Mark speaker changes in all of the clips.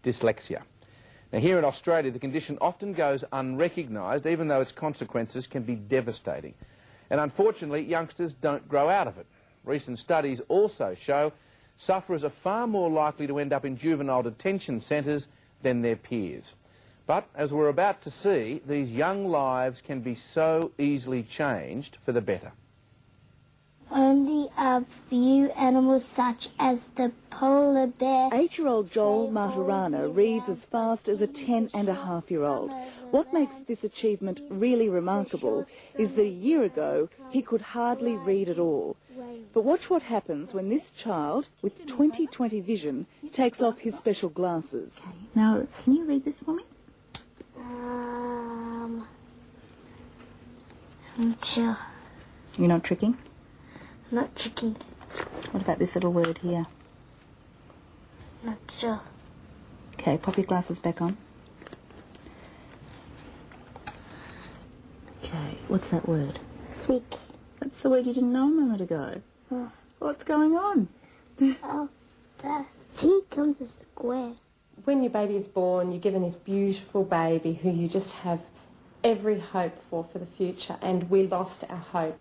Speaker 1: dyslexia. Now, here in Australia, the condition often goes unrecognised, even though its consequences can be devastating. And unfortunately, youngsters don't grow out of it. Recent studies also show sufferers are far more likely to end up in juvenile detention centres than their peers. But, as we're about to see, these young lives can be so easily changed for the better.
Speaker 2: Only a few animals such as the polar bear.
Speaker 3: 8-year-old Joel Martirana reads as fast as a 10-and-a-half-year-old. What makes this achievement really remarkable is that a year ago he could hardly read at all. But watch what happens when this child, with 20/20 vision, takes off his special glasses.
Speaker 4: Now, can you read this for me?
Speaker 2: I'm not sure.
Speaker 4: You're not tricking?
Speaker 2: Not tricking.
Speaker 4: What about this little word here?
Speaker 2: Not sure.
Speaker 4: Okay, pop your glasses back on. Okay, what's that word?
Speaker 2: Thick.
Speaker 4: That's the word you didn't know a moment ago.
Speaker 2: Oh.
Speaker 4: What's going on?
Speaker 2: Oh, the T comes a square.
Speaker 5: When your baby is born, you're given this beautiful baby who you just have every hope for the future, and we lost our hope.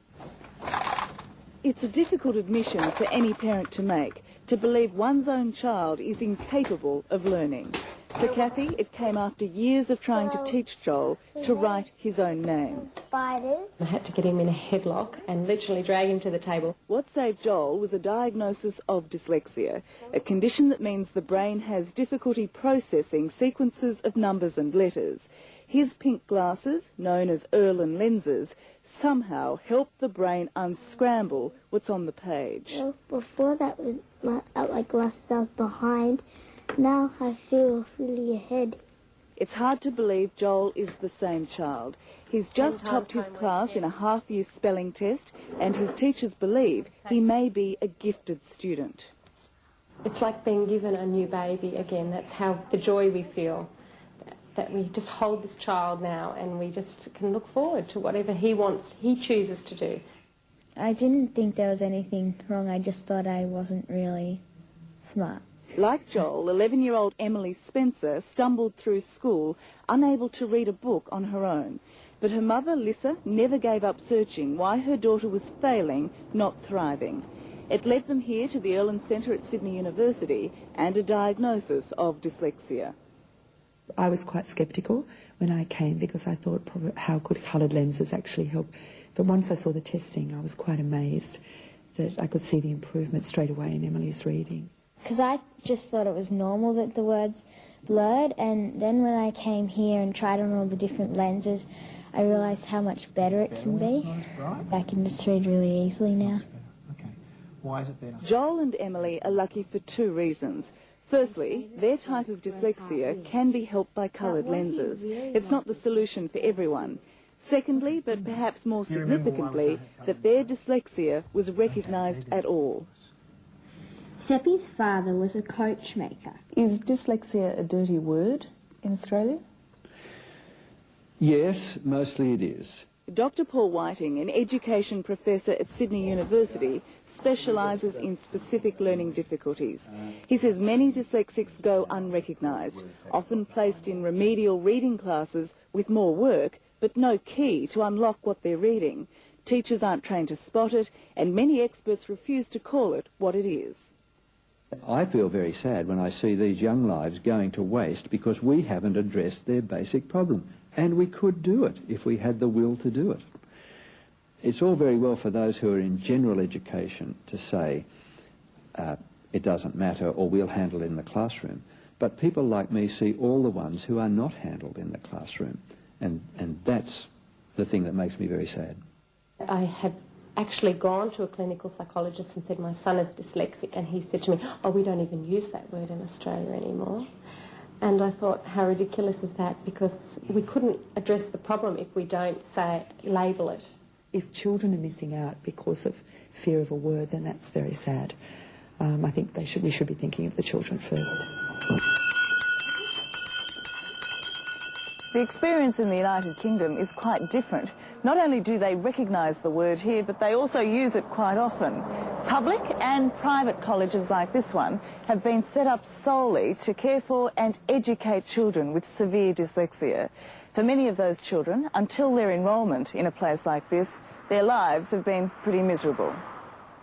Speaker 3: It's a difficult admission for any parent to make, to believe one's own child is incapable of learning. For Kathy, it came after years of trying to teach Joel to write his own name.
Speaker 2: Spiders.
Speaker 5: I had to get him in a headlock and literally drag him to the table.
Speaker 3: What saved Joel was a diagnosis of dyslexia, a condition that means the brain has difficulty processing sequences of numbers and letters. His pink glasses, known as Erlen lenses, somehow help the brain unscramble what's on the page.
Speaker 2: Well, before that, with my glasses, I was behind. Now I feel really ahead.
Speaker 3: It's hard to believe Joel is the same child. He's just topped his class in a half-year spelling test, and his teachers believe he may be a gifted student.
Speaker 5: It's like being given a new baby again. That's how the joy we feel, that we just hold this child now and we just can look forward to whatever he wants, he chooses to do.
Speaker 6: I didn't think there was anything wrong. I just thought I wasn't really smart.
Speaker 3: Like Joel, 11-year-old Emily Spencer stumbled through school, unable to read a book on her own. But her mother, Lissa, never gave up searching why her daughter was failing, not thriving. It led them here to the Erlen Centre at Sydney University and a diagnosis of dyslexia.
Speaker 7: I was quite sceptical when I came because I thought, how could coloured lenses actually help? But once I saw the testing, I was quite amazed that I could see the improvement straight away in Emily's reading.
Speaker 6: Because I just thought it was normal that the words blurred, and then when I came here and tried on all the different lenses, I realised how much better it can be. I can just read really easily now.
Speaker 8: Okay. Why is it better?
Speaker 3: Joel and Emily are lucky for two reasons. Firstly, their type of dyslexia can be helped by coloured lenses. It's not the solution for everyone. Secondly, but perhaps more significantly, that their dyslexia was recognised at all.
Speaker 6: Seppi's father was a coachmaker.
Speaker 4: Is dyslexia a dirty word in Australia?
Speaker 9: Yes, mostly it is.
Speaker 3: Dr. Paul Whiting, an education professor at Sydney University, specialises in specific learning difficulties. He says many dyslexics go unrecognised, often placed in remedial reading classes with more work, but no key to unlock what they're reading. Teachers aren't trained to spot it, and many experts refuse to call it what it is.
Speaker 9: I feel very sad when I see these young lives going to waste because we haven't addressed their basic problem. And we could do it if we had the will to do it. It's all very well for those who are in general education to say it doesn't matter or we'll handle it in the classroom. But people like me see all the ones who are not handled in the classroom. And that's the thing that makes me very sad.
Speaker 5: I have actually gone to a clinical psychologist and said my son is dyslexic, and he said to me, oh, we don't even use that word in Australia anymore. And I thought, how ridiculous is that? Because we couldn't address the problem if we don't label it.
Speaker 7: If children are missing out because of fear of a word, then that's very sad. I think we should be thinking of the children first.
Speaker 3: The experience in the United Kingdom is quite different. Not only do they recognise the word here, but they also use it quite often. Public and private colleges like this one have been set up solely to care for and educate children with severe dyslexia. For many of those children, until their enrolment in a place like this, their lives have been pretty miserable.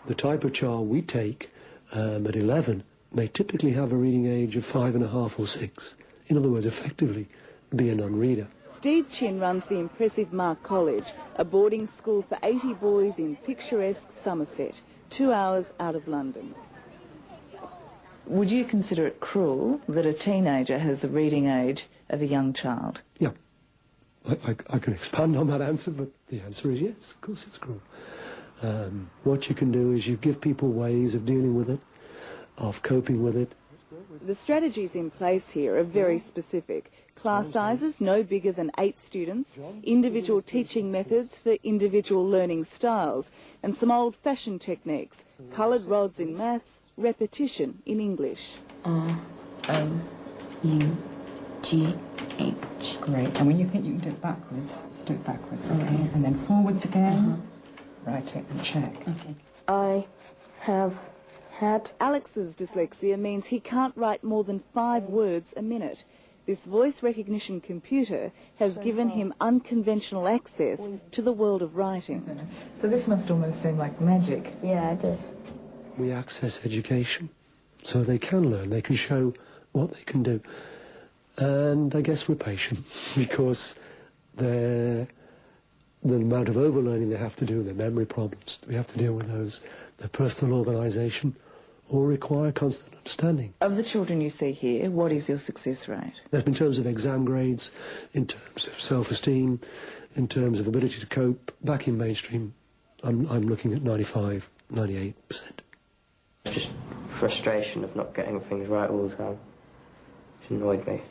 Speaker 10: The type of child we take at 11 may typically have a reading age of 5.5 or 6. In other words, effectively be a non-reader.
Speaker 3: Steve Chin runs the impressive Mark College, a boarding school for 80 boys in picturesque Somerset, 2 hours out of London. Would you consider it cruel that a teenager has the reading age of a young child?
Speaker 10: Yeah. I can expand on that answer, but the answer is yes, of course it's cruel. What you can do is you give people ways of dealing with it, of coping with it.
Speaker 3: The strategies in place here are very specific. Class sizes no bigger than 8 students, individual teaching methods for individual learning styles, and some old-fashioned techniques, coloured rods in maths, repetition in English.
Speaker 11: R-O-U-G-H. Great. And when you think you can do it backwards, okay? And then forwards again. Write it and check. Okay.
Speaker 5: I have had...
Speaker 3: Alex's dyslexia means he can't write more than 5 words a minute. This voice recognition computer has given him unconventional access to the world of writing.
Speaker 4: So this must almost seem like magic.
Speaker 2: Yeah, it does.
Speaker 10: We access education so they can learn, they can show what they can do. And I guess we're patient because the amount of overlearning they have to do, their memory problems, we have to deal with those, their personal organisation, all require constant understanding.
Speaker 3: Of the children you see here, what is your success rate?
Speaker 10: In terms of exam grades, in terms of self-esteem, in terms of ability to cope, back in mainstream, I'm looking at 95, 98%.
Speaker 12: Just frustration of not getting things right all the time. It annoyed me.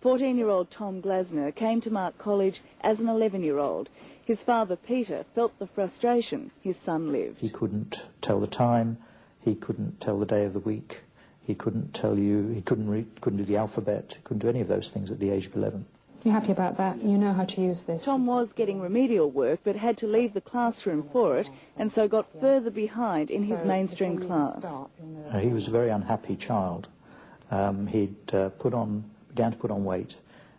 Speaker 3: 14-year-old Tom Glasner came to Mark College as an 11-year-old. His father, Peter, felt the frustration his son lived.
Speaker 13: He couldn't tell the time, he couldn't tell the day of the week, he couldn't tell you, he couldn't do the alphabet, couldn't do any of those things at the age of 11.
Speaker 14: You're happy about that? You know how to use this?
Speaker 3: Tom was getting remedial work but had to leave the classroom for it and so got further behind in his mainstream class.
Speaker 13: He was a very unhappy child. He'd began to put on weight.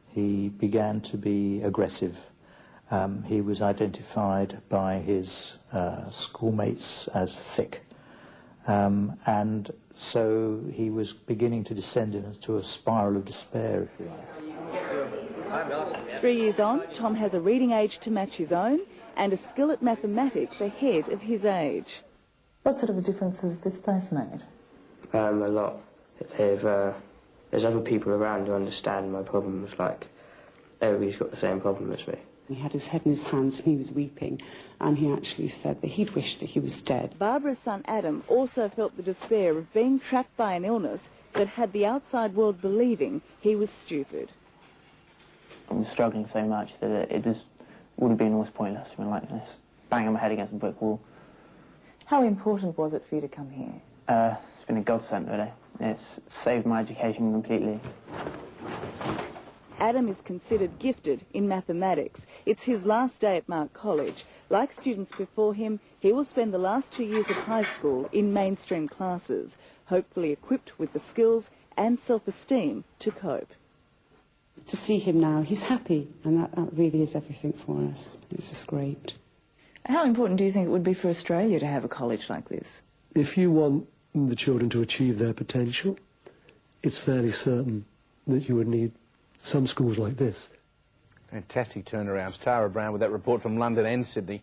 Speaker 13: He began to be aggressive. He was identified by his schoolmates as thick. And so he was beginning to descend into a spiral of despair, if you like.
Speaker 3: 3 years on, Tom has a reading age to match his own and a skill at mathematics ahead of his age.
Speaker 4: What sort of a difference has this place made?
Speaker 12: A lot. There's other people around who understand my problems, like everybody's got the same problem as me.
Speaker 15: He had his head in his hands and he was weeping, and he actually said that he'd wished that he was dead.
Speaker 3: Barbara's son Adam also felt the despair of being trapped by an illness that had the outside world believing he was stupid.
Speaker 16: I was struggling so much that it just would have been almost pointless. I mean, like this, banging my head against a brick wall.
Speaker 4: How important was it for you to come here?
Speaker 16: It's been a godsend, really. It's saved my education completely.
Speaker 3: Adam is considered gifted in mathematics. It's his last day at Mark College. Like students before him, he will spend the last 2 years of high school in mainstream classes, hopefully equipped with the skills and self-esteem to cope.
Speaker 15: To see him now, he's happy, and that really is everything for us. It's just great.
Speaker 3: How important do you think it would be for Australia to have a college like this?
Speaker 10: If you want the children to achieve their potential, it's fairly certain that you would need some schools like this.
Speaker 1: Fantastic turnarounds. Tara Brown with that report from London and Sydney.